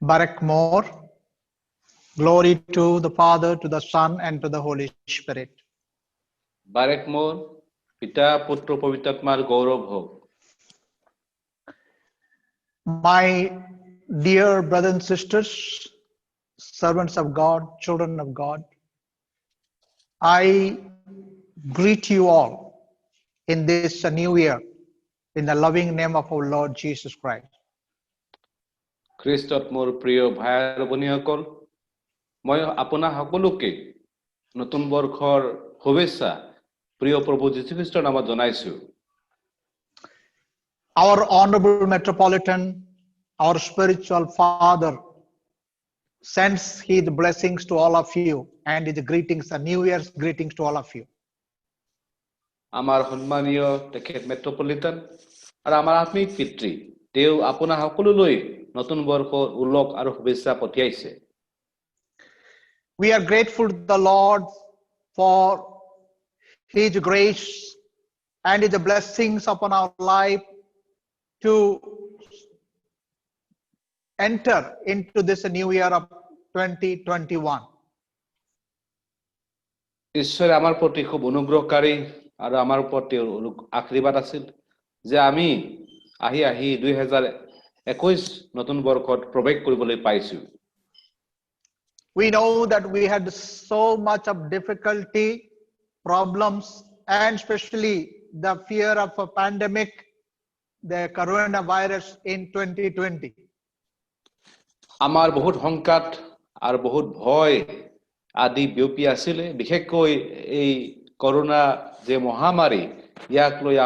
Barak more. Glory to the Father, to the Son, and to the Holy Spirit. Barak more. Pita Putro Pavitatmar Gaurav Ho. My dear brothers and sisters, servants of God, children of God, I greet you all in this new year in the loving name of our Lord Jesus Christ. খ্ৰীষ্টত মোৰ প্ৰিয় ভাই আৰু ভনীসকল মই আপোনা সকলোকে নতুন বৰ্ষৰ শুভেচ্ছা প্ৰিয় প্ৰভু যীশু খ্ৰীষ্টৰ নামত জনাইছো Our honorable metropolitan, our spiritual father, sends his blessings to all of you and his greetings, a New Year's greetings to all of you. আমাৰ সন্মানীয় তেখেত মেট্ৰপলিটান আৰু আমাৰ আত্মিক পিতৃ তেওঁ আপোনা সকলোলৈ নতুন বৰ্ষৰ উল্লেখ আৰু শুভেচ্ছা পঠিয়াইছে We are grateful to the Lord for his grace and his blessings upon our life to enter into this new year of 2021. ঈশ্বৰে আমাৰ প্ৰতি খুব অনুগ্ৰহকাৰী আৰু আমাৰ প্ৰতি আশীৰ্বাদ আছিল যে আমি আহি 2021 নতুন বৰ্ষত প্ৰৱেশ কৰিবলৈ পাইছো We know that we had so much of difficulty, problems, and especially the fear of a pandemic, the coronavirus in 2020. আমাৰ বহুত সংকট আৰু বহুত ভয় আদি বিয়পি আছিল বিশেষকৈ এই কৰোনা যে মহামাৰী ইয়াক লৈ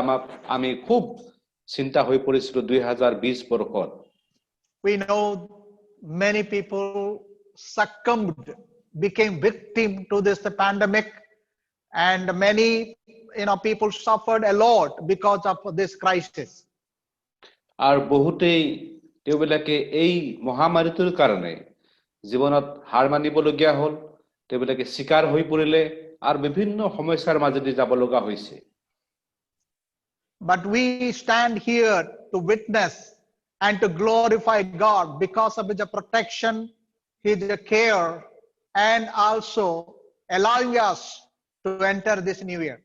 আমি খুব চিন্তা হৈ পৰিছিল 2020 বৰ্ষত We know many people succumbed, became victim to this pandemic, and many people suffered a lot because of this crisis. আৰু বহুতেই তেওঁবিলাকে এই মহামাৰীটোৰ কাৰণে জীৱনত হাৰ মানিবলগীয়া হ'ল তেওঁবিলাকে শিকাৰ হৈ পৰিলে আৰু বিভিন্ন সমস্যাৰ মাজেদি যাব লগা হৈছে But we stand here to witness and to glorify God because of his protection, his care, and also allowing us to enter this new year.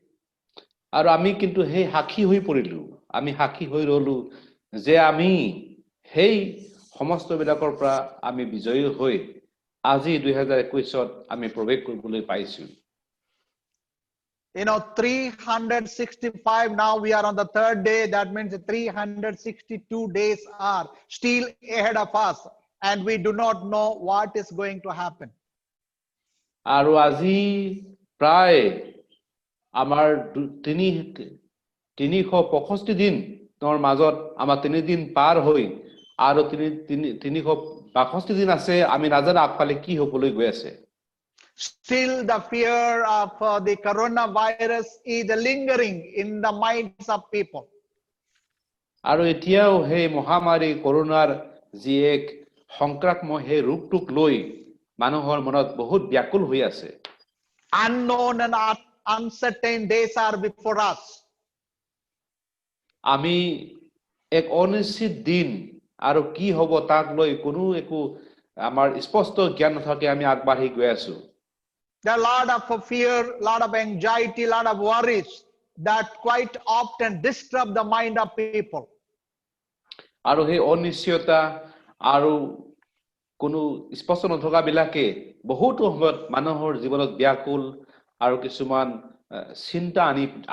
আৰু আমি কিন্তু সেই সাক্ষী হৈ পৰিলো আমি সাক্ষী হৈ ৰলো যে আমি সেই সমস্ত বিলাকৰ পৰা আমি বিজয়ী হৈ আজি 2021ত আমি প্ৰৱেশ কৰিবলৈ পাইছো 365 now we are on the third day. That means 362 days are still ahead of us, and we do not know what is going to happen. আৰু আজি প্ৰায় আমাৰ 365 দিন নৰ মাজত আমাৰ 3 দিন পাৰ হৈ আৰু 362 দিন আছে আমি নাজানো আগফালে কি হ'বলৈ গৈ আছে Still the fear of the coronavirus is lingering in the minds of people. আৰু এতিয়াও হে মহামাৰী কৰোনাৰ যি এক সংক্ৰামক হে ৰূপটোক লৈ মানুহৰ মনত বহুত ব্যাকুল হৈ আছে Unknown and uncertain days are before us. আমি এক অনিশ্চিত দিন আৰু কি হ'ব তাক লৈ কোনো একো আমাৰ স্পষ্ট জ্ঞান নথকাকৈ আমি আগবাঢ়ি গৈ আছো There are a lot of fear, lot of anxiety, lot of worries that quite often disturb the mind of people. আৰু সেই অনিশ্চয়তা আৰু কোনো স্পষ্ট নথকা বিলাকে বহুত সময়ত মানুহৰ জীৱনত ব্যাকুল আৰু কিছুমান চিন্তা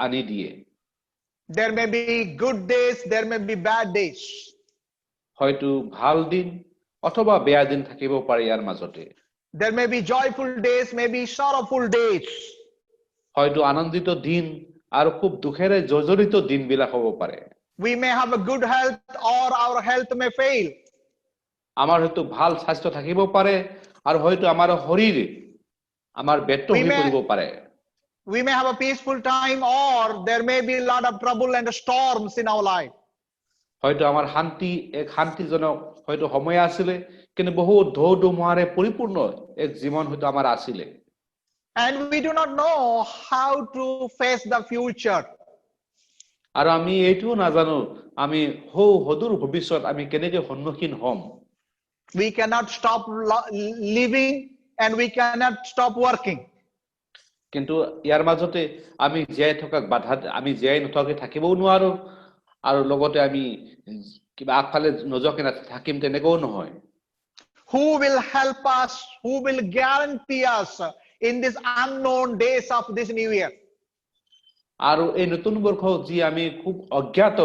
আনি দিয়ে There may be good days, there may be bad days. হয়তো ভাল দিন অথবা বেয়া দিন থাকিব পাৰে ইয়াৰ মাজতে There may be joyful days, may be sorrowful days. হয়তো আনন্দিত দিন আৰু খুব দুখেৰে জৰ্জৰিত দিনবিলাক হ'ব পাৰে We may have a good health or our health may fail. আমাৰ হয়তো ভাল স্বাস্থ্য থাকিব পাৰে আৰু হয়তো আমাৰ শৰীৰ আমাৰ ব্যৰ্থ হৈ পৰিব পাৰে We may have a peaceful time or there may be a lot of trouble and storms in our life. হয়তো আমাৰ শান্তিজনক হয়তো সময় আছিলে কিন্তু বহুত ঢৌ ধুমুহাৰে পৰিপূৰ্ণ এক জীৱন হয়তো আমাৰ আছিলে And we do not know how to face the future. আৰু আমি এইটোও নাজানো আমি সদূৰ ভৱিষ্যত আমি কেনেকৈ সন্মুখীন হ'ম We cannot stop living and we cannot stop working. কিন্তু ইয়াৰ মাজতে আমি জীয়াই থকাক বাধা আমি জীয়াই নথকাকে থাকিবও নোৱাৰো আৰু লগতে আমি কিবা আগফালে নজকে থাকিম তেনেকও নহয় Who will help us? Who will guarantee us in these unknown days of this new year? আৰু এই নতুন বৰ্ষ যি আমি খুব অজ্ঞাত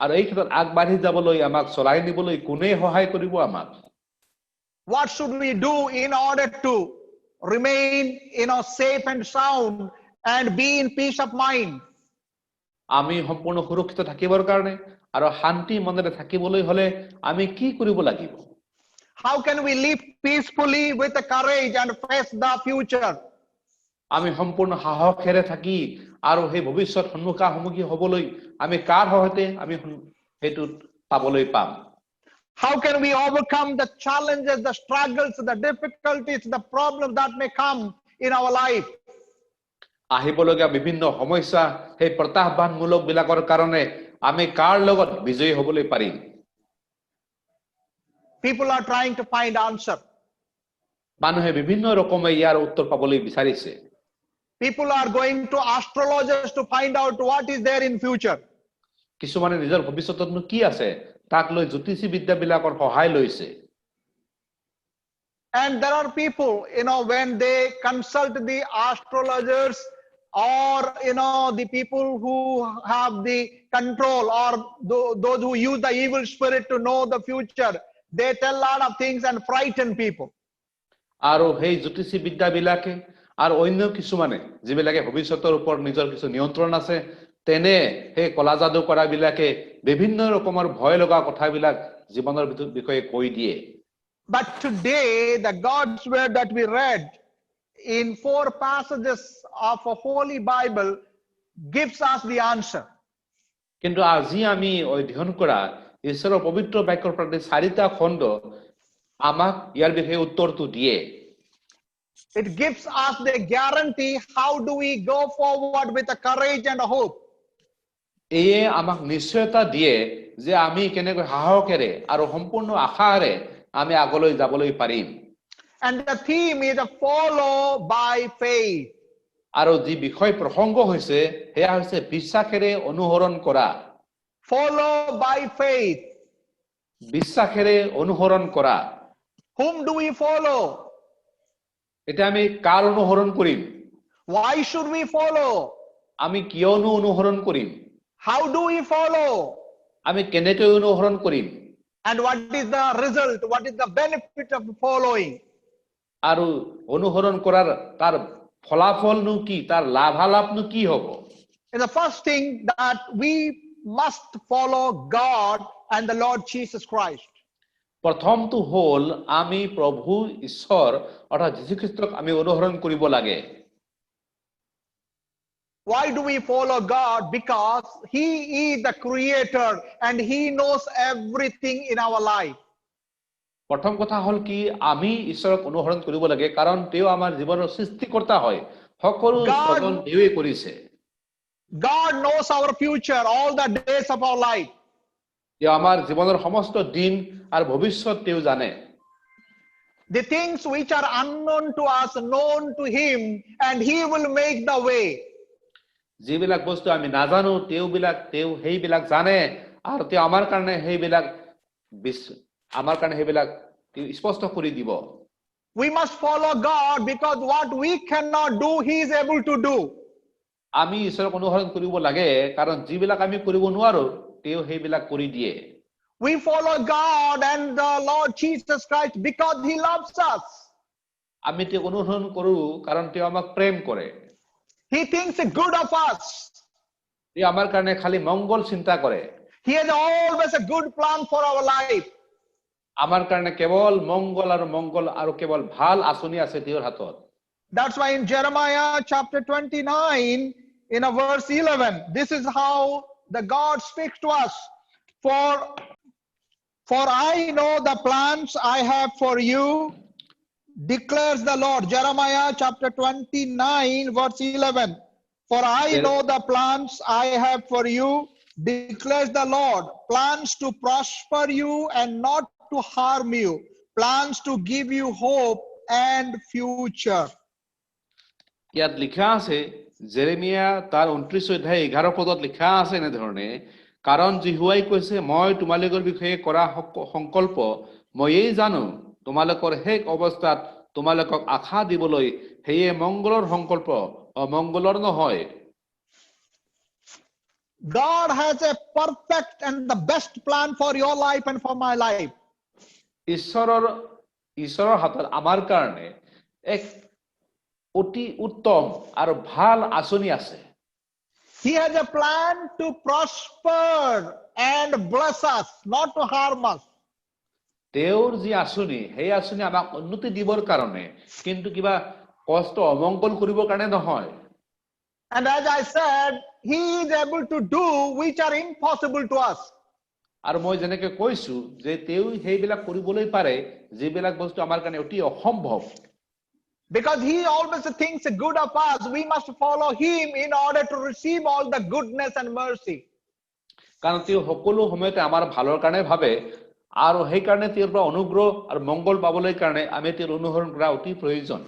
আৰু এই ক্ষেত্ৰত আগবাঢ়ি যাবলৈ আমাক চলাই নিবলৈ কোনে সহায় কৰিব আমাক What should we do in order to remain safe and sound and be in peace of mind? আমি সম্পূৰ্ণ সুৰক্ষিত থাকিবৰ কাৰণে আৰু শান্তি মনেৰে থাকিবলৈ হলে আমি কি কৰিব লাগিব How can we live peacefully with the courage and face the future? আমি সম্পূৰ্ণ সাহসেৰে থাকি আৰু সেই ভৱিষ্যত সন্মুখী হ'বলৈ আমি কাৰ সহায়তে আমি হেতুত পাবলৈ পাম How can we overcome the challenges, the struggles, the difficulties, the problems that may come in our life? আহিবলগীয়া বিভিন্ন সমস্যা সেই প্ৰত্যাহ্বানমূলক বিলাকৰ কাৰণে আমি কাৰ লগত বিজয়ী হ'বলৈ পাৰিম People are trying to find answer. মানুহে বিভিন্ন ৰকমে ইয়াৰ উত্তৰ পাবলৈ বিচাৰিছে People are going to astrologers to find out what is there in future. কিছুমানে নিজৰ ভৱিষ্যতত কি আছে তাক লৈ জ্যোতিষী বিদ্যাবিলাকৰ সহায় লৈছে And there are people, when they consult the astrologers or, the people who have the control or those who use the evil spirit to know the future, they tell a lot of things and frighten people. আৰু সেই জ্যোতিষী বিদ্যাবিলাকে আৰু অন্য কিছুমানে যিবিলাকে ভৱিষ্যতৰ ওপৰত নিজৰ কিছু নিয়ন্ত্ৰণ আছে তেনে সেই কলা যাদু কৰা বিলাকে বিভিন্ন ৰকমৰ ভয় লগা কথাবিলাক জীৱনৰ বিষয়ে কৈ দিয়ে But today the God's word that we read in 4 passages of a holy Bible gives us the answer. কিন্তু আজি আমি অধ্যয়ন কৰা ঈশ্বৰৰ পবিত্ৰ বাক্যৰ পৰা 4টা খণ্ড আমাক ইয়াৰ বিষয়ে উত্তৰটো দিয়ে It gives us the guarantee how do we go forward with the courage and hope. এয়ে আমাক নিশ্চয়তা দিয়ে যে আমি কেনেকৈ সাহসেৰে আৰু সম্পূৰ্ণ আশাৰে আমি আগলৈ যাবলৈ পাৰিম And the theme is follow by faith. আৰু যি বিষয় প্ৰসংগ হৈছে হেয়া হৈছে বিশ্বাসেৰে অনুসৰণ কৰা Follow by faith. বিশ্বাসেৰে অনুসৰণ কৰা Whom do we follow? এটা আমি কাৰ অনুসৰণ কৰিম Why should we follow? আমি কিয়নো অনুসৰণ কৰিম How do we follow? আমি কেনেকৈ অনুসৰণ কৰিম And what is the result? What is the benefit of following? আৰু অনুসৰণ কৰাৰ তাৰ ফলাফলনো কি তাৰ লাভালাভনো কি হ'ব And the first thing that we must follow God and the Lord Jesus Christ. প্ৰথমটো হ'ল আমি প্ৰভু ঈশ্বৰ অৰ্থাৎ যীশুখ্ৰীষ্টক আমি অনুসৰণ কৰিব লাগে Why do we follow God? Because He is the creator and He knows everything in our life. প্ৰথম কথা হ'ল কি আমি ঈশ্বৰক অনুসৰণ কৰিব লাগে কাৰণ তেওঁ আমাৰ জীৱনৰ সৃষ্টিকৰ্তা হয় সকলো সজন তেওঁৱে কৰিছে God knows our future, all the days of our life. তেওঁ আমাৰ জীৱনৰ সমস্ত দিন আৰু ভৱিষ্যত তেওঁ জানে The things which are unknown to us, known to Him, and He will make the way. যিবিলাক বস্তু আমি নাজানো তেওঁ সেইবিলাক জানে আৰু তেওঁ আমাৰ কাৰণে সেইবিলাক স্পষ্ট কৰি দিব We must follow God because what we cannot do, He is able to do. আমি ঈশ্বৰক অনুসৰণ কৰিব লাগে কাৰণ যিবিলাক আমি কৰিব নোৱাৰো তেওঁ সেইবিলাক কৰি দিয়ে We follow God and the Lord Jesus Christ because He loves us. আমি তেওঁক অনুসৰণ কৰো কাৰণ তেওঁ আমাক প্ৰেম কৰে He thinks good of us. তেওঁ আমাৰ কাৰণে খালি মংগল চিন্তা কৰে He has always a good plan for our life. আমাৰ কাৰণে কেৱল মংগল আৰু কেৱল ভাল আচনি আছে তেওঁৰ হাতত That's why in Jeremiah chapter 29 in a verse 11 this is how the God speaks to us. For I know the plans I have for you, declares the Lord. Jeremiah chapter 29 verse 11. For I know the plans I have for you, declares the Lord. Plans to prosper you and not to harm you. plans to give you hope and future. ইয়াত লিখা আছে জেৰেমিয়া তাৰ 29 অধ্যায় 11 পদত লিখা আছে এনে ধৰণে কাৰণ জিহুৱাই কৈছে মই তোমালোকৰ বিষয়ে কৰা সংকল্প মইয়েই জানো তোমালোকৰ হেক অৱস্থাত তোমালোকক আশা দিবলৈ হেয়ে মংগলৰ সংকল্প অমংগলৰ নহয় God has a perfect and the best plan for your life and for my life. ঈশ্বৰৰ হাতত আমাৰ কাৰণে এক অতি উত্তম আৰু ভাল আচনি আছে He has a plan to prosper and bless us, not to harm us. তেওঁৰ যি আচনি সেই আচনি আমাক উন্নতি দিবৰ কাৰণে কিন্তু কিবা কষ্ট অমংগল কৰিবৰ কাৰণে নহয় And as I said, he is able to do which are impossible to us. আৰু মই যেনেকৈ কৈছো যে তেওঁ সেইবিলাক কৰিবলৈ পাৰে যিবিলাক বস্তু আমাৰ কাৰণে অতি অসম্ভৱ Because he always thinks good of us, we must follow him in order to receive all the goodness and mercy. কাৰণ তেওঁ সকলো সময়তে আমাৰ ভালৰ কাৰণে ভাবে আৰু সেই কাৰণে তেওঁৰ পৰা অনুগ্ৰহ আৰু মংগল পাবলৈ কাৰণে আমি তেওঁৰ অনুসৰণ কৰা অতি প্ৰয়োজন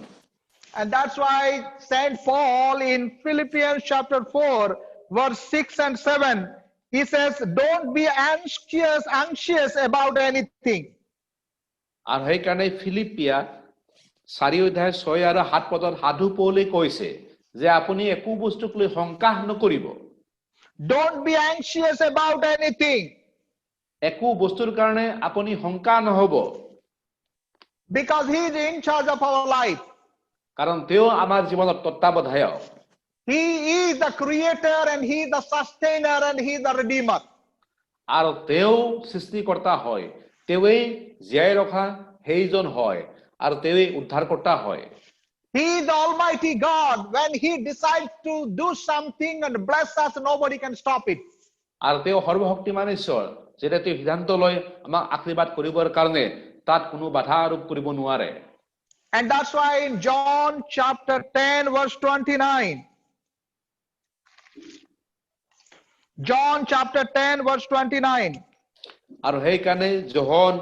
And that's why Saint Paul in Philippians chapter 4 verse 6 and 7 he says don't be anxious about anything. আৰু সেই কাৰণে ফিলিপিয়া 4 অধ্যায় 6 আৰু 7 পদত সাধু পৌলে কৈছে যে আপুনি একো বস্তুক লৈ শংকা নকৰিব Don't be anxious about anything. একো বস্তুৰ কাৰণে আপুনি শংকা নহব Because he is in charge of our life. কাৰণ তেওঁ আমাৰ জীৱনৰ তত্ত্বাৱধায়ক He is the creator and he is the sustainer and he is the redeemer. আৰু তেওঁ সৃষ্টিকৰ্তা হয় তেওঁই জীয়াই ৰখা সেইজন হয় আৰু তেওঁই উদ্ধাৰকৰ্তা হয় He is the almighty God. When he decides to do something and bless us, nobody can stop it. আৰু তেওঁ সৰ্বশক্তিমান ঈশ্বৰ যেতিয়া তেওঁ সিদ্ধান্ত লয় আমাক আশীৰ্বাদ কৰিবৰ কাৰণে তাত কোনো বাধা আৰোপ কৰিব নোৱাৰে And that's why in John chapter 10 verse 29 John chapter 10 verse 29 আৰু সেই কাৰণে যোহন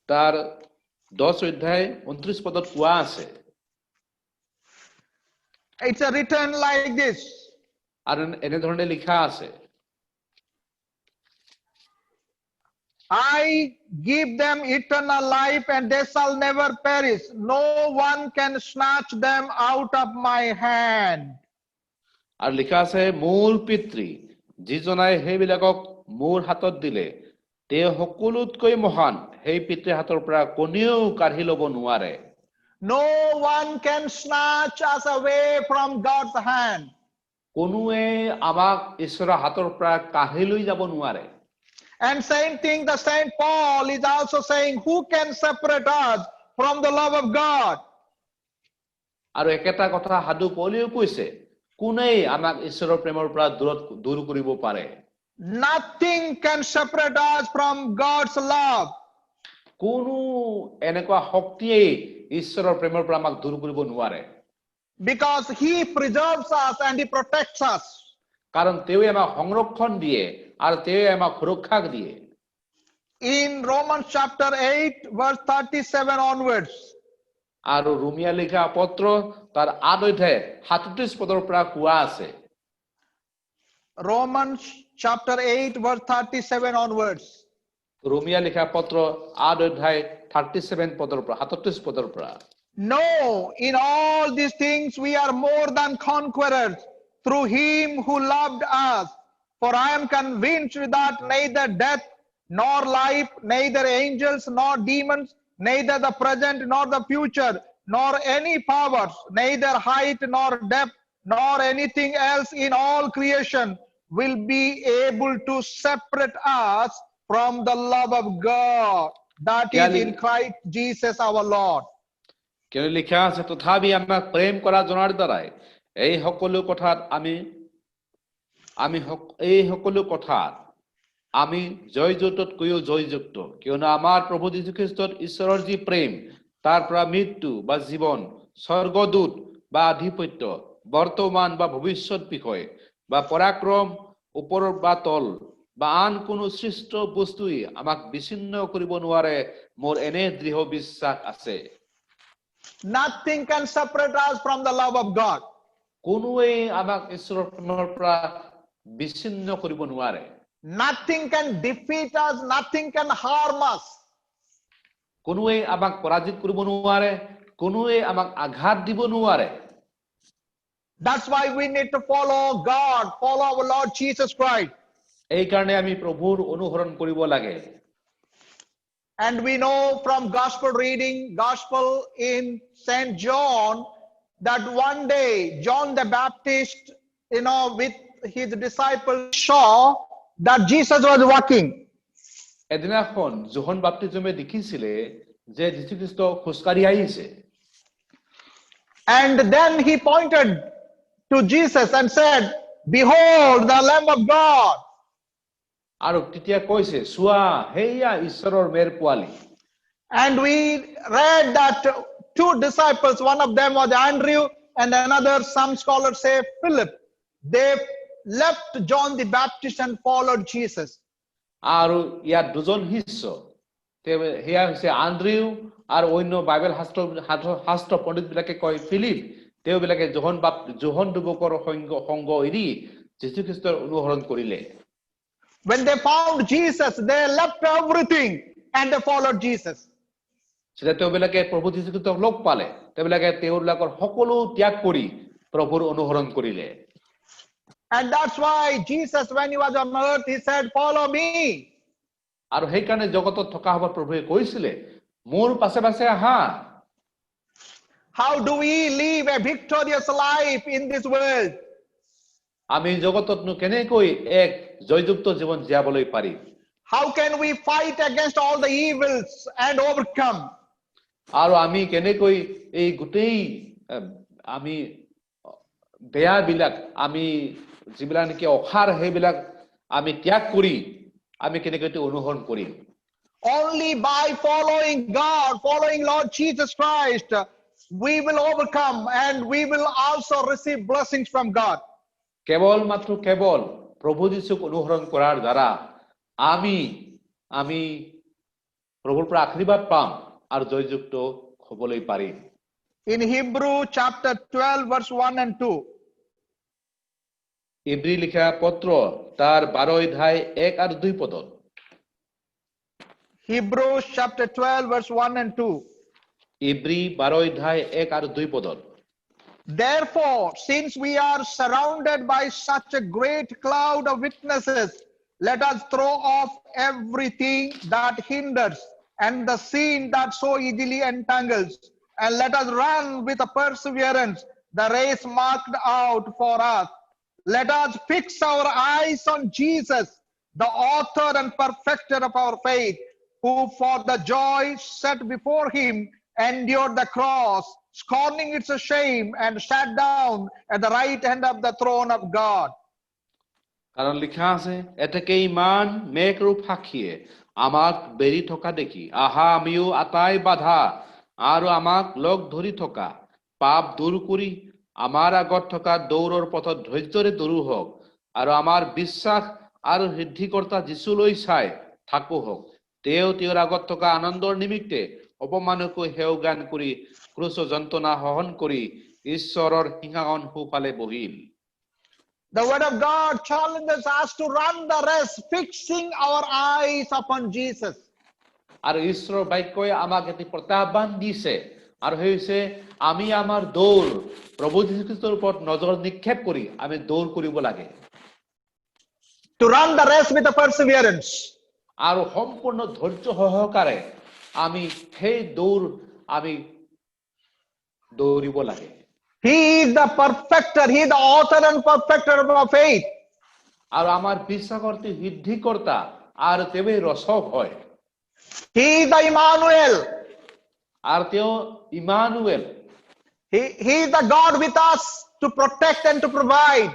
তাৰ 10 অধ্যায় 29 পদত কোৱা আছে it's written like this আৰু এনে ধৰণে লিখা আছে I give them eternal life and they shall never perish. No one can snatch them out of my hand. আৰু লিখা আছে মোৰ পিতৃ যিজনাই সেইবিলাকক মোৰ হাতত দিলে তেওঁ সকলোতকৈ মহান সেই পিতৃৰ হাতৰ পৰা কোনেও কাঢ়ি ল'ব নোৱাৰে No one can snatch us away from God's hand. কোনোৱে আমাক ঈশ্বৰৰ হাতৰ পৰা কাঢ়ি লৈ যাব নোৱাৰে And same thing, the Saint Paul is also saying, who can separate us from the love of God? আৰু একেটা কথা সাধু পৌলেও কৈছে কোনেই আমাক ঈশ্বৰৰ প্ৰেমৰ পৰা দূৰ কৰিব পাৰে Nothing can separate us from God's love. কোনো এনেকুৱা শক্তিয়ে ঈশ্বৰৰ প্ৰেমৰ পৰা আমাক দূৰ কৰিব নোৱাৰে Because he preserves us and he protects us. কাৰণ তেওঁই আমাক সংৰক্ষণ দিয়ে আৰু তেওঁই আমাক সুৰক্ষা দিয়ে In Romans chapter 8 verse 37 onwards. আৰু ৰোমিয়া লিখা পত্ৰ তাৰ 8 অধ্যায় 37 পদৰ পৰা কোৱা আছে Romans chapter 8 verse 37 onwards. ৰোমিয়া লিখা পত্ৰ 8 অধ্যায় 37 পদৰ পৰা 37 পদৰ পৰা No, in all these things we are more than conquerors through him who loved us. For I am convinced that neither death nor life, neither angels nor demons, neither the present nor the future, nor any powers, neither height nor depth, nor anything else in all creation will be able to separate us from the love of God that is in Christ Jesus our Lord. কিয় লিখা আছে তথাপি আমাক প্ৰেম কৰা জনাৰ দ্বাৰাই এই সকলো কথাত আমি জয়যুক্ততকৈও জয়যুক্ত কিয়নো আমাৰ প্ৰভু যীশু খ্ৰীষ্টত ঈশ্বৰৰ যি প্ৰেম তাৰ পৰা মৃত্যু বা জীৱন স্বৰ্গদূত বা আধিপত্য বৰ্তমান বা ভৱিষ্যত বিষয় বা পৰাক্ৰম ওপৰৰ বা তল বা আন কোনো সৃষ্ট বস্তুই আমাক বিচ্ছিন্ন কৰিব নোৱাৰে মোৰ এনে দৃঢ় বিশ্বাস আছে Nothing can separate us from the love of God. কোনোৱে আমাক ঈশ্বৰৰ প্ৰেমৰ পৰা বিচ্ছিন্ন কৰিব নোৱাৰে Nothing can defeat us, nothing can harm us. কোনোৱে আমাক পৰাজিত কৰিব নোৱাৰে কোনোৱে আমাক আঘাত দিব নোৱাৰে That's why we need to follow God, follow our Lord Jesus Christ. এই কাৰণে আমি প্ৰভুৰ অনুসৰণ কৰিব লাগে And we know from gospel reading, gospel in St. John, that one day John the Baptist, with his disciples saw that Jesus was walking. এদিনাখন যোহন বাপ্তিজমে দেখিছিলে যে যীশুখ্ৰীষ্ট খোজকাঢ়ি আহিছে And then he pointed to Jesus and said, "Behold the Lamb of God." আৰু তেতিয়া কৈছে চোৱা হেয়া ঈশ্বৰৰ মেৰ পোৱালি And we read that two disciples, one of them was Andrew and another, some scholars say Philip. They left John the Baptist and followed Jesus. আৰু ইয়াত দুজন শিষ্য হেয়া হৈছে আন্দ্ৰিউ আৰু অন্য বাইবেল শাস্ত্ৰ পণ্ডিত বিলাকে কয় ফিলিপ তেওঁবিলাকে যোহন যুৱকৰ সংগ এৰি যীশুখ্ৰীষ্টৰ অনুসৰণ কৰিলে When they found Jesus, they left everything and they followed Jesus. যেতিয়া তেওঁবিলাকে প্ৰভু যীশুখ্ৰীষ্টক লগ পালে তেওঁবিলাকে তেওঁলোকৰ সকলো ত্যাগ কৰি প্ৰভুৰ অনুসৰণ কৰিলে And that's why Jesus, when he was on earth, he said, "Follow me." আৰু সেইকাৰণে জগতত থকা হ'ব প্ৰভুৱে কৈছিলে মোৰ পাছে পাছে আহা How do we live a victorious life in this world? আমি জগততনো কেনেকৈ এক জয়যুক্ত জীৱন জীয়াবলৈ পাৰিম How can we fight against all the evils and overcome? আৰু আমি কেনেকৈ এই গোটেই আমি বেয়া বিলাক আমি যিবিলাক নেকি অখাৰ সেইবিলাক আমি ত্যাগ কৰি আমি কেনেকৈ অনুসৰণ কৰিম Only by following God, following Lord Jesus Christ, we will overcome and we will also receive blessings from God. কেৱল প্ৰভু যীশুক অনুসৰণ কৰাৰ দ্বাৰা আমি প্ৰভুৰ পৰা আশীৰ্বাদ পাম আৰু জয়যুক্ত হ'বলৈ পাৰিম In Hebrew chapter 12 verse 1 and 2. ইব্ৰী লিখা পত্ৰ তাৰ 12 অধ্যায় 1 আৰু 2 পদত Hebrews chapter 12 verse 1 and 2. ইব্ৰী 12 অধ্যায় 1 আৰু 2 পদত Therefore, since we are surrounded by such a great cloud of witnesses, let us throw off everything that hinders and the sin that so easily entangles, and let us run with a perseverance the race marked out for us. Let us fix our eyes on Jesus, the author and perfecter of our faith, who for the joy set before him endured the cross, scorning its shame, and sat down at the right hand of the throne of God. কাৰণ লিখা আছে এতেকে ইমান মেঘৰূপ সাক্ষীয়ে আমাক বেৰি থকা দেখি আহা আমিও আটাই বাধা আৰু আমাক লগ ধৰি থকা পাপ দূৰ কৰি আমাৰ আগত থকা দৌৰৰ পথত ধৈৰ্যৰে দৌৰো হওক আৰু আমাৰ বিশ্বাস আৰু সিদ্ধিকৰ্তা যীশুলৈ চাই থাকো হওক তেওঁৰ আগত থকা আনন্দৰ নিমিত্তে অপমানকৈ হেও গান কৰি ক্ৰুচ যন্ত্ৰণা সহন কৰি ঈশ্বৰৰ সিংহাসন সোঁফালে বহিল The word of God challenges us to run the race, fixing our eyes upon Jesus. আৰু ঈশ্বৰৰ বাক্যই আমাক এটি প্ৰত্যাহ্বান দিছে আৰু হৈছে আমি আমাৰ দৌৰ প্ৰভু যীশুখ্ৰীষ্টৰ ওপৰত নজৰ নিক্ষেপ কৰি আমি দৌৰ কৰিব লাগে To run the race with a perseverance. আৰু সম্পূৰ্ণ ধৈৰ্য সহকাৰে আমি সেই দৌৰ আমি দৌৰিব লাগে He is the perfecter, he is the author and perfecter of our faith. আৰু আমাৰ বিশ্বাসৰ সিদ্ধিকৰ্তা আৰু তেৱেই ৰচক হয় He is the Emmanuel. আৰু তেওঁ Emmanuel He is the God with us to protect and to provide.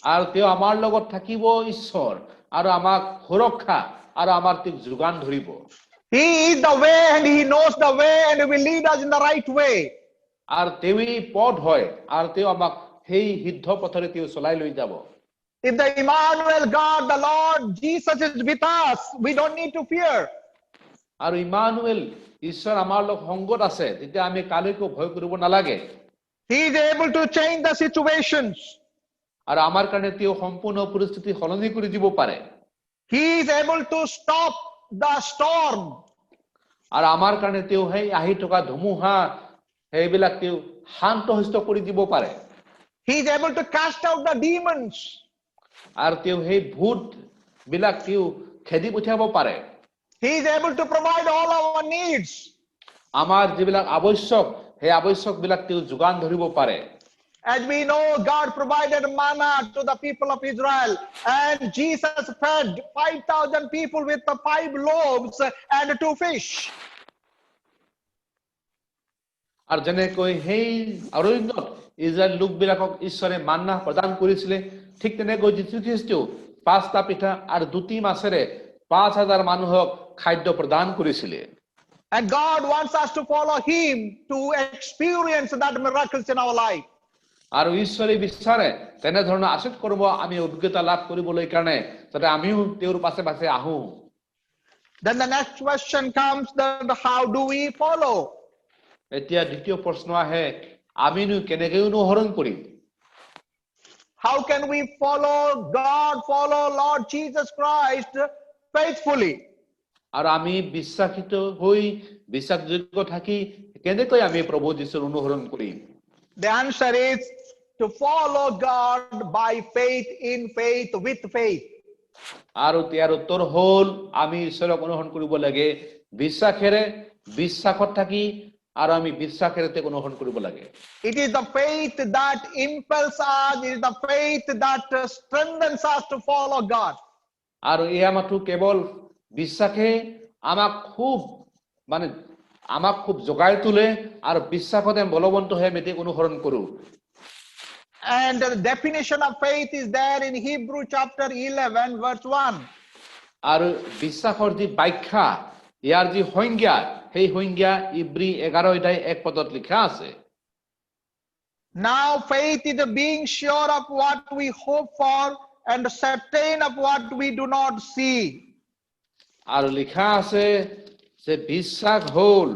আৰু তেওঁ আমাৰ লগত থাকিব ঈশ্বৰ আৰু আমাক সুৰক্ষা আৰু আমাৰ তেওঁক যোগান ধৰিব He is the way and he knows the way and he will lead us in the right way. আৰু তেৱেই পথ হয় আৰু তেওঁ আমাক সেই সিদ্ধ পথৰে তেওঁ চলাই লৈ যাব If the Emmanuel God, the Lord Jesus is with us, we don't need to fear. আৰু ইমানুৱেল ঈশ্বৰ আমাৰ লগত সংগত আছে, তেতিয়া আমি কালৈকো ভয় কৰিব নালাগে। He is able to change the situations. আৰু আমাৰ কাৰণে তেওঁ সম্পূৰ্ণ পৰিস্থিতি সলনি কৰি দিব পাৰে। He is able to stop the storm. আৰু আমাৰ কাৰণে তেওঁ সেই আহি থকা ধুমুহা সেইবিলাক তেওঁ শান্তশিষ্ট কৰি দিব পাৰে। He is able to cast out the demons. আৰু তেওঁ সেই ভূত বিলাক তেওঁ খেদি পঠিয়াব পাৰে। He is able to provide all our needs. আমাৰ যিবিলাক আৱশ্যক সেই আৱশ্যক বিলাক তেওঁ যোগান ধৰিব পাৰে। As we know, God provided manna to the people of Israel, and Jesus fed 5,000 people with the 5 loaves and 2 fish. আৰু যেনেকৈ সেই অৰণ্যত ইজৰাইল লোকবিলাকক ঈশ্বৰে মান্না প্ৰদান কৰিছিলে, ঠিক তেনেকৈ যীশুখ্ৰীষ্টও 5টা পিঠা আৰু 2টি মাছেৰে 5,000 মানুহক খাদ্য প্ৰদান কৰিছিলে। And God wants us to follow Him to experience that miracles in our life. আৰু ঈশ্বৰে বিচাৰে তেনেধৰণৰ আচৰিত কৰ্ম আমি অভিজ্ঞতা লাভ কৰিবলৈ কাৰণে যাতে আমিও তেওঁৰ পাছে পাছে আহোঁ। Then the next question comes, that how do we follow? এতিয়া দ্বিতীয় প্ৰশ্ন আহে, আমিনো কেনেকৈ অনুসৰণ কৰিম? How can we follow God, follow Lord Jesus Christ faithfully? আৰু আমি বিশ্বাসিত হৈ বিশ্বাসযোগ্য থাকি কেনেকৈ আমি প্ৰভু যীশুৰ অনুসৰণ কৰিম? The answer is to follow God by faith, in faith, with faith. আৰু ইয়াৰ উত্তৰ হ'ল আমি ঈশ্বৰক অনুসৰণ কৰিব লাগে বিশ্বাসেৰে, বিশ্বাসত থাকি আৰু আমি বিশ্বাসেৰে তেওঁক অনুসৰণ কৰিব লাগে। It is the faith that impels us, it is the faith that strengthens us to follow God. আৰু এয়া মাথো কেৱল বিশ্বাসে আমাক খুব জগাই তোলে আৰু বিশ্বাসতে বলৱন্ত হৈ আমি তেওঁক অনুসৰণ কৰো। And the definition of faith is there in Hebrew chapter 11 verse 1. আৰু বিশ্বাসৰ যি ব্যাখ্যা, ইয়াৰ যি সংজ্ঞা, সেই সংজ্ঞা ইব্ৰী 11 অধ্যায় 1 পদত লিখা আছে। Now faith is the being sure of what we hope for and certain of what we do not see. আৰু লিখা আছে যে বিশ্বাস হ'ল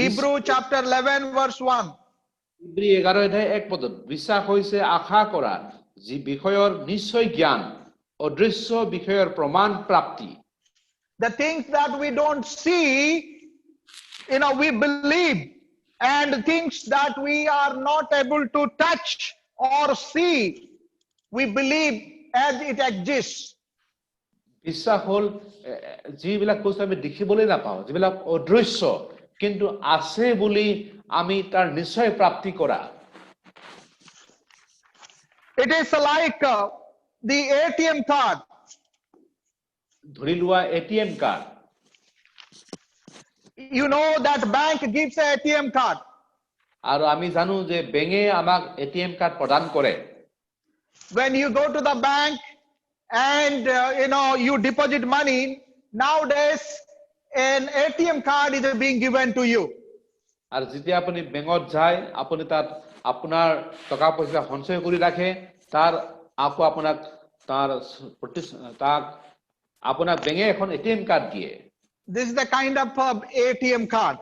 Hebrew chapter 11 verse 1. ইব্ৰী 11 অধ্যায় 1 পদত বিশ্বাস হৈছে আশা কৰা যি বিষয়ৰ নিশ্চয় জ্ঞান, অদৃশ্য বিষয়ৰ প্ৰমাণ প্ৰাপ্তি। The things that we don't see, we believe, and things that we are not able to touch or see, we believe as it exists. বিশ্বাস হ'ল যিবিলাক বস্তু আমি দেখিবলৈ নাপাওঁ, যিবিলাক অদৃশ্য কিন্তু আছে বুলি আমি তাৰ নিশ্চয় প্ৰাপ্তি কৰা। It is like the ATM card. ধৰি লোৱা ATM card. You know that bank gives an ATM card. আৰু আমি জানো যে বেংকে আমাক ATM কাৰ্ড প্ৰদান কৰে। When you go to the bank and you deposit money, nowadays an ATM card is being given to you. আৰু যেতিয়া আপুনি বেংকত যায়, আপুনি তাত আপোনাৰ টকা পইচা সঞ্চয় কৰি ৰাখে, তাৰ আকৌ আপোনাক বেংকে এখন ATM কাৰ্ড দিয়ে। This is the kind of ATM card.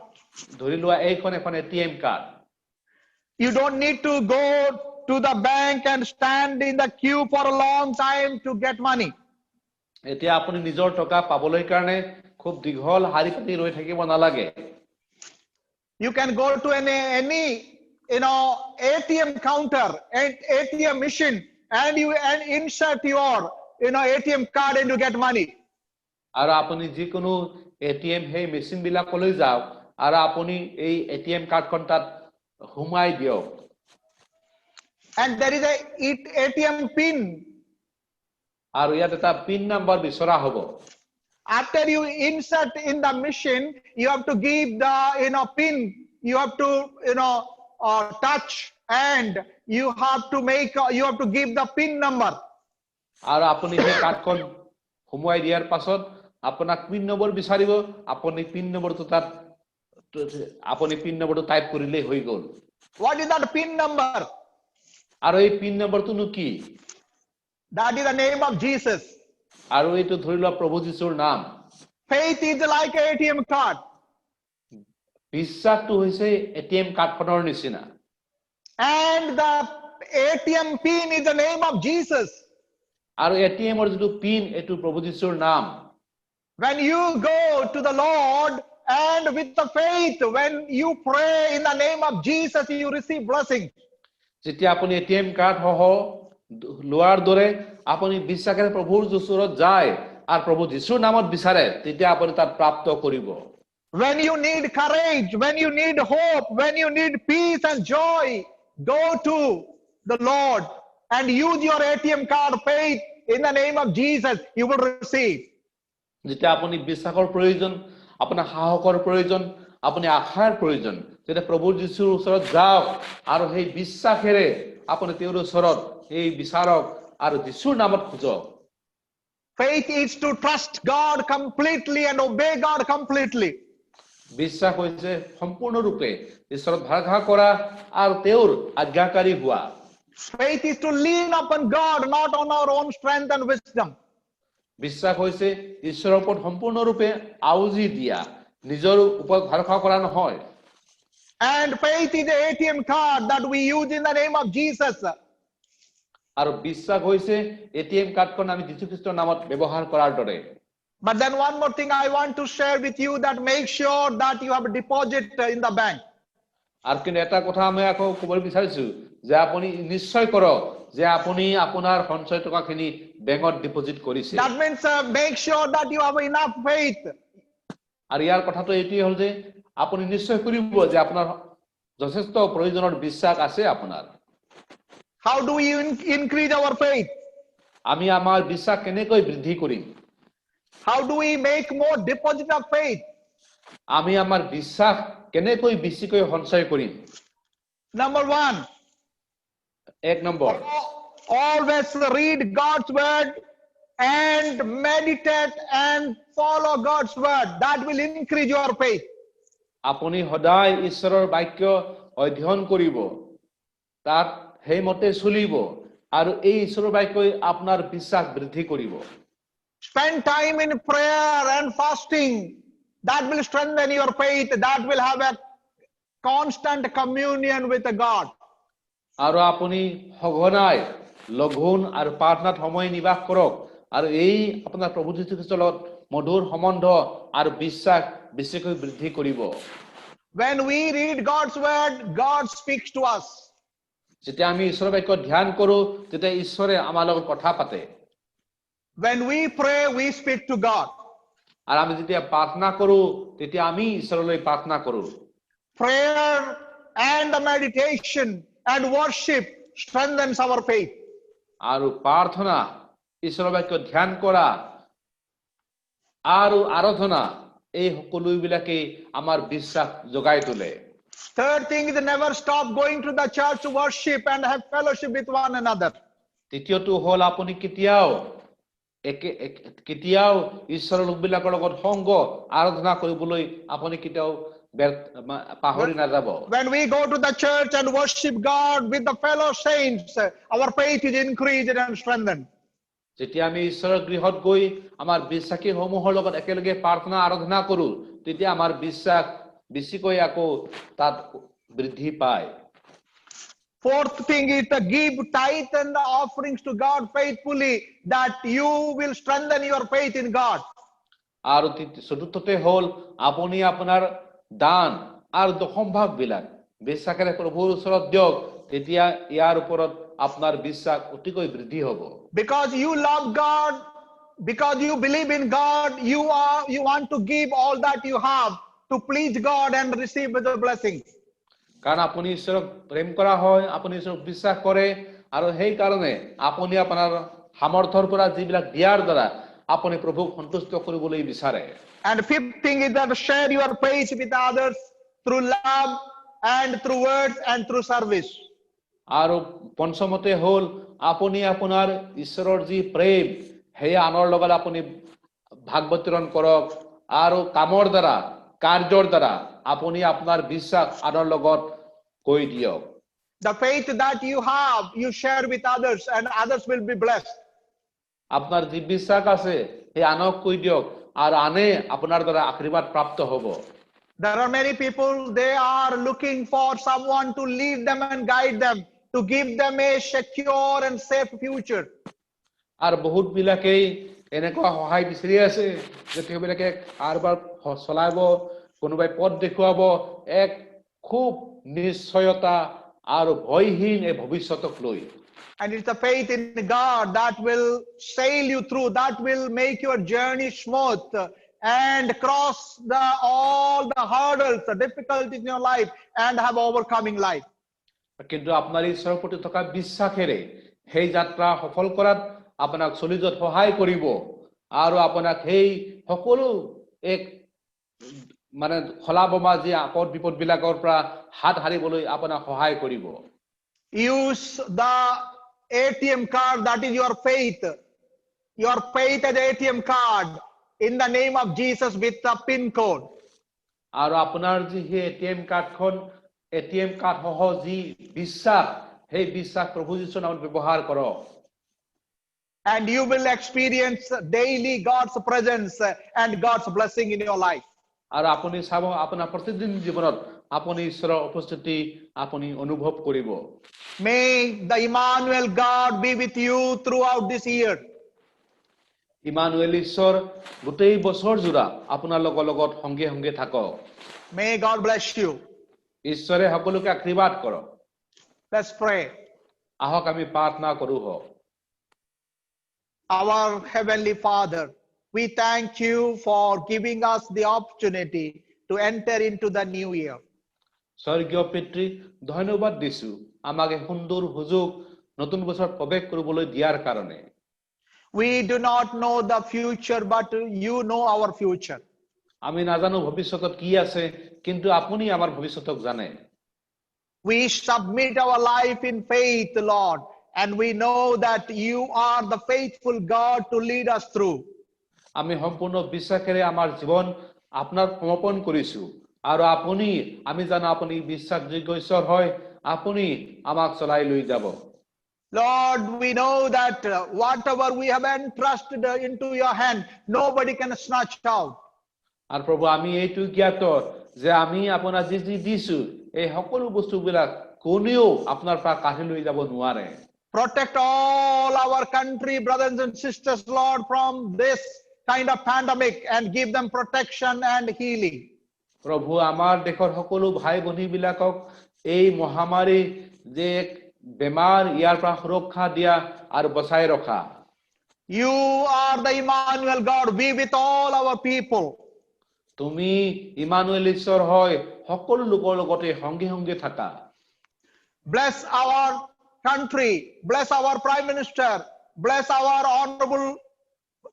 ধৰি লোৱা এইখন এখন ATM card. You don't need to go to the bank and stand in the queue for a long time to get money. এতিয়া আপুনি নিজৰ টকা পাবলৈ কাৰণে খুব দীঘল শাৰী পাতি ৰৈ থাকিব নালাগে। You can go to any ATM counter and ATM machine and insert your ATM card and you get money. আৰু আপুনি যিকোনো ATM সেই মেচিন বিলাকলৈ যাওক আৰু আপুনি এই ATM কাৰ্ডখন তাত হুমাই দিয়ক। And there is a ATM pin. আৰু ইয়াত এটা পিন নাম্বাৰ বিচৰা হ'ব। After you insert in the machine, you have to give the pin. You have to touch and you have to give the pin number. আৰু আপুনি সেই কাৰ্ডখন হুমাই দিয়াৰ পাছত আপোনাক পিন নম্বৰ বিচাৰিব, আপুনি পিন নম্বৰটো টাইপ কৰিলে হৈ গ'ল। What is that pin number? আৰু এই পিন নম্বৰটো কি? That is the name of Jesus. আৰু এইটো ধৰি লোৱা প্ৰভু যীশুৰ নাম। Faith is like an ATM card. বিশ্বাসটো হৈছে এটিএম কাৰ্ডখনৰ নিচিনা। And the ATM pin is the name of Jesus. আৰু এটিএমৰ যিটো পিন এইটো প্ৰভু যীশুৰ নাম। When you go to the Lord and with the faith, when you pray in the name of Jesus, you receive blessing. যেতিয়া আপুনি ATM card সহ লোৱাৰ দৰে আপুনি বিশ্বাসেৰে প্ৰভুৰ ওচৰত যায় আৰু প্ৰভু যীশুৰ নামত বিচাৰে তেতিয়া আপুনি তাত প্ৰাপ্ত কৰিব। When you need courage, when you need hope, when you need peace and joy, go to the Lord and use your ATM card faith in the name of Jesus, you will receive. যেতিয়া আপুনি বিশ্বাসৰ প্ৰয়োজন, আপোনাৰ সাহসৰ প্ৰয়োজন, আপুনি আশাৰ প্ৰয়োজন, তেতিয়া প্ৰভু যীশুৰ ওচৰত যাওক আৰু সেই বিশ্বাসেৰে আপুনি তেওঁৰ ওচৰত এই বিচাৰক আৰু যীশুৰ নামত খুজক। Faith is to trust God completely and obey God completely. বিশ্বাস হৈছে সম্পূৰ্ণৰূপে ঈশ্বৰত ভৰসা কৰা আৰু তেওঁৰ আজ্ঞাকাৰী হোৱা। Faith is to lean upon God, not on our own strength and wisdom. বিশ্বাস হৈছে ঈশ্বৰৰ ওপৰত সম্পূৰ্ণৰূপে আউজি দিয়া, নিজৰ ওপৰত ভৰসা কৰা নহয়। And faith is the ATM card that we use in the name of Jesus. আৰু বিশ্বাস হৈছে এটিএম কাৰ্ডখন আমি যীশু খ্ৰীষ্টৰ নামত ব্যৱহাৰ কৰাৰ দৰে। But then one more thing I want to share with you, that make sure that you have a deposit in the bank. আৰু কিন্তু এটা কথা আমি আকৌ ক'বলৈ বিচাৰিছো যে আপুনি নিশ্চয় কৰক যে আপুনি আপোনাৰ সঞ্চয় টকাখিনি বেংকত ডিপজিট কৰিছে। That means make sure that you have enough faith. আৰু ইয়াৰ কথাটো এইটোৱে হ'ল যে আপুনি নিশ্চয় কৰিব যে আপোনাৰ যথেষ্ট প্ৰয়োজনৰ বিশ্বাস আছে আপোনাৰ। How do we increase our faith? আমি আমাৰ বিশ্বাস কেনেকৈ বৃদ্ধি কৰিম? How do we make more deposit of faith? আমি আমাৰ বিশ্বাস কেনেকৈ বেছিকৈ সঞ্চয় কৰিম? Number one, এক number, always read God's word and meditate and follow God's word. That will increase your faith. আপুনি সদায় ঈশ্বৰৰ বাক্য অধ্যয়ন কৰিব, তাত সেইমতে চলিব আৰু এই ঈশ্বৰৰ বাক্যই আপোনাৰ বিশ্বাস বৃদ্ধি কৰিব। Spend time in prayer and fasting. That will strengthen your faith. That will have a constant communion with God. আৰু আপুনি সঘনাই লঘোণ আৰু প্ৰাৰ্থনাত সময় নিবাস কৰক আৰু এই আপোনাৰ প্ৰভু যীশু খ্ৰীষ্টৰ লগত মধুৰ সম্বন্ধ আৰু বিশ্বাস বেছিকৈ বৃদ্ধি কৰিব। When we read God's word, God speaks to us. যেতিয়া আমি ঈশ্বৰৰ বাক্য ধ্যান কৰো তেতিয়া ঈশ্বৰে আমাৰ লগত কথা পাতে। When we pray, we speak to God. আৰু আমি যেতিয়া প্ৰাৰ্থনা কৰো তেতিয়া আমি ঈশ্বৰলৈ প্ৰাৰ্থনা কৰো। Prayer and the meditation and worship strengthens our faith. আৰু প্ৰাৰ্থনা, ঈশ্বৰৰ বাক্য ধ্যান কৰা আৰু আৰাধনা এই সকলোবিলাকে আমাৰ বিশ্বাস যোগাই তোলে। Third thing is never stop going to the church to worship and have fellowship with one another. তৃতীয়টো হ'ল আপুনি কেতিয়াও ঈশ্বৰৰ লোকবিলাকৰ লগত সংগ আৰাধনা কৰিবলৈ আপুনি কেতিয়াও পাহৰি নাযাব। When we go to the church and worship God with the fellow saints, our faith is increased and strengthened. যেতিয়া আমি ঈশ্বৰৰ গৃহত গৈ আমাৰ বিশ্বাসী সমূহৰ লগত একেলগে প্ৰাৰ্থনা আৰাধনা কৰো তেতিয়া আমাৰ বিশ্বাস বেছিকৈ আকৌ তাত বৃদ্ধি পায়। Fourth thing is to give tithe and the offerings to God faithfully, that you will strengthen your faith in God. আৰু চতুৰ্থতে হ'ল আপুনি আপোনাৰ দান আৰু দশমভাগ বিলাক বিশ্বাসেৰে প্ৰভুৰ ওচৰত দিয়ক, তেতিয়া ইয়াৰ ওপৰত আপোনাৰ বিশ্বাস অতিকৈ বৃদ্ধি হ'ব। Because you love God, because you believe in God, you want to give all that you have to please God and receive the blessing. কাৰণ আপুনি ঈশ্বৰক প্ৰেম কৰা হয়, আপুনি ঈশ্বৰক বিশ্বাস কৰে আৰু সেই কাৰণে আপুনি আপোনাৰ সামৰ্থৰ পৰা যিবিলাক দিয়াৰ দ্বাৰা আপুনি প্ৰভুক সন্তুষ্ট কৰিবলৈ বিচাৰে। And fifth thing is that share your faith with others through love and through words and through service. আৰু পঞ্চমতে হ'ল আপুনি আপোনাৰ ঈশ্বৰৰ যি প্ৰেম সেই আনৰ লগত আপুনি ভাগ বতৰণ কৰক আৰু কামৰ দ্বাৰা কাৰ্যৰ দ্বাৰা আপুনি আপোনাৰ বিশ্বাস আনৰ লগত কৈ দিয়ক। The faith that you have, you share with others, and others will be blessed. আপনার যে বিশ্বাস আছে এই আনক কই দিয়ক আর আনে আপনার দ্বারা আশীর্বাদ প্রাপ্ত হব There are many people, they are looking for someone to lead them and guide them, to give them a secure and safe future. আর বহুত বিলাকেই এনেকুৱা সহায় বিচাৰি আছে যে তেওঁলোকে আৰবাৰ চলাব কোনোবাই পথ দেখুৱাব এক খুব নিশ্চয়তা আৰু ভয়হীন এই ভৱিষ্যতক লৈ And it's the faith in God that will sail you through, that will make your journey smooth and cross all the hurdles, the difficulties in your life, and have overcoming life. কিন্তু আপোনাৰ ঈশ্বৰৰ প্ৰতি থকা বিশ্বাসেৰে সেই যাত্ৰা সফল কৰাত আপোনাক চলি যোৱাত সহায় কৰিব আৰু আপোনাক সেই সকলো এক মানে খলাবমা যে আপদ বিপদ বিলাকৰ পৰা হাত হাৰিবলৈ আপোনাক সহায় কৰিব Use the ATM card, that is your faith as ATM card in the name of Jesus with the PIN code. আৰু আপোনাৰ যি ATM কাৰ্ডখন ATM কাৰ্ড সহ যি বিশ্বাস সেই বিশ্বাস প্ৰভু যীশুৰ নামত ব্যৱহাৰ কৰক And you will experience daily God's presence and God's blessing in your life. আৰু আপুনি চাব আপোনাৰ প্ৰতিদিন জীৱনত আপুনি ঈশ্বৰৰ উপস্থিতি আপুনি অনুভৱ কৰিব May the Emmanuel God be with you throughout this year. Emmanuel ঈশ্বৰ গোটেই বছৰ জোৰা আপোনাৰ লগত সংগে সংগে থাকক May God bless you. ঈশ্বৰে সকলোকে আশীৰ্বাদ কৰক Let's pray. আহক আমি প্ৰাৰ্থনা কৰো হওক Our Heavenly Father, we thank you for giving us the opportunity to enter into the new year. স্বৰ্গীয় পিতৃ ধন্যবাদ দিছো আমাক এই সুন্দৰ সুযোগ নতুন বছৰত প্ৰৱেশ কৰিবলৈ দিয়াৰ কাৰণে We do not know the future, but you know our future. আমি নাজানো ভৱিষ্যতত কি আছে কিন্তু আপুনি আমাৰ ভৱিষ্যতক জানে We submit our life in faith, Lord, and we know that you are the faithful God to lead us through. আমি সম্পূৰ্ণ বিশ্বাসেৰে আমাৰ জীৱন আপোনাক সমৰ্পণ কৰিছো আৰু আপুনি আমি জানো আপুনি বিশ্বাসযোগ্য ঈশ্বৰ হয় আপুনি আমাক চলাই লৈ যাব Lord, we know that whatever we have entrusted into your hand, nobody can snatch out. আৰু প্ৰভু আমি এইটো জ্ঞাত যে আমি আপোনাৰ যি যি দিছো এই সকলো বস্তুবিলাক কোনেও আপোনাৰ পৰা কাঢ়ি লৈ যাব নোৱাৰে Protect all our country, brothers and sisters, Lord, from this kind of pandemic and give them protection and healing. প্ৰভু আমাৰ দেশৰ সকলো ভাই ভনীবিলাকক এই মহামাৰী যে বেমাৰ ইয়াৰ পৰা সুৰক্ষা দিয়া আৰু বচাই ৰখা You are the Emmanuel God. Be with all our people. তুমি ইমানুৱেল ঈশ্বৰ হয় সকলো লোকৰ লগতে সংগে সংগে থাকা Bless our country. Bless our Prime Minister. Bless our Honorable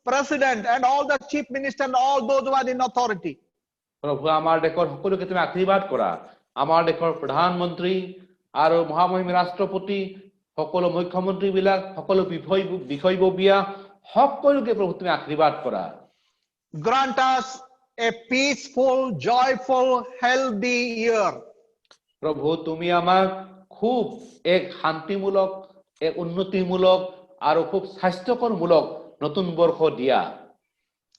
President and all the Chief Minister and all those who are in authority. প্ৰভু আমাৰ দেশৰ সকলোকে তুমি আশীৰ্বাদ কৰা আমাৰ দেশৰ প্ৰধানমন্ত্ৰী আৰু মহামহিম ৰাষ্ট্ৰপতি সকলো মুখ্যমন্ত্ৰী বিলাক সকলো বিষয়ববীয়া সকলোকে প্ৰভু তুমি আশীৰ্বাদ কৰা Grant us a peaceful, joyful, healthy year. প্ৰভু তুমি আমাক খুব এক শান্তিমূলক এক উন্নতিমূলক আৰু খুব স্বাস্থ্যকৰমূলক নতুন বৰ্ষ দিয়া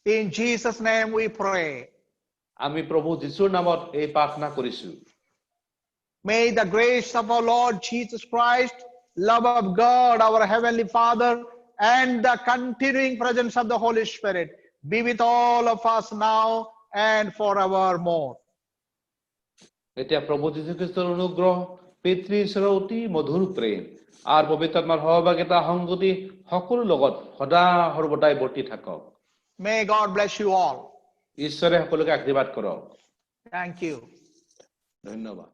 In Jesus' name we pray. আমি প্ৰভু যীশুৰ নামত এই প্ৰাৰ্থনা কৰিছো May the grace of our Lord Jesus Christ, love of God, our Heavenly Father, and the continuing presence of the Holy Spirit be with all of us now and forevermore. এতিয়া প্ৰভু যীশু খ্ৰীষ্টৰ অনুগ্ৰহ পিতৃ ঈশ্বৰৰ অতি মধুৰ প্ৰেম আৰু পবিত্ৰ আত্মাৰ সহভাগিতা সংগতি সকলো লগত সদা সৰ্বদাই বৰ্তি থাকক May God bless you all. ঈশ্বৰে সকলোকে আশীৰ্বাদ কৰক Thank you. ধন্যবাদ